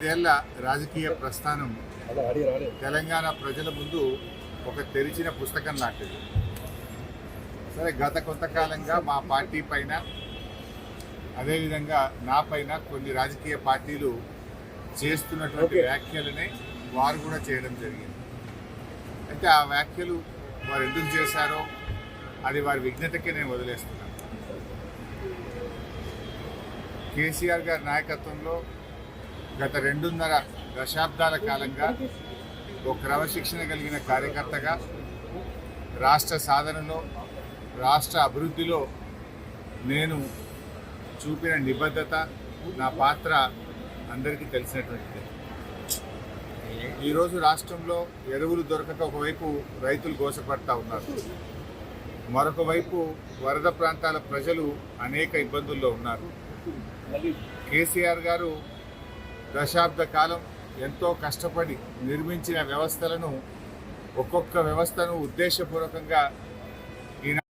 ఏళ్ల రాజకీయ ప్రస్థానం తెలంగాణ ప్రజల ముందు ఒక తెరిచిన పుస్తకం లాంటిది. సరే, గత కొంతకాలంగా మా పార్టీ పైన అదేవిధంగా నా పైన కొన్ని రాజకీయ పార్టీలు చేస్తున్నటువంటి వ్యాఖ్యలనే వారు కూడా చేయడం జరిగింది. అయితే ఆ వ్యాఖ్యలు వారు ఎందుకు చేశారో అది వారి విఘ్నతకే నేను వదిలేస్తున్నాను. కేసీఆర్ గారి నాయకత్వంలో గత 2.5 దశాబ్దాల కాలంగా ఒక క్రమశిక్షణ కలిగిన కార్యకర్తగా రాష్ట్ర సాధనలో, రాష్ట్ర అభివృద్ధిలో నేను చూపిన నిబద్ధత, నా పాత్ర అందరికీ తెలిసినటువంటిది. ఈరోజు రాష్ట్రంలో ఎరువులు దొరకక ఒకవైపు రైతులు గోసపడతా ఉన్నారు, మరొక వైపు వరద ప్రాంతాల ప్రజలు అనేక ఇబ్బందుల్లో ఉన్నారు. కేసీఆర్ గారు దశాబ్ద కాలం ఎంతో కష్టపడి నిర్మించిన వ్యవస్థలను, ఒక్కొక్క వ్యవస్థను ఉద్దేశపూర్వకంగా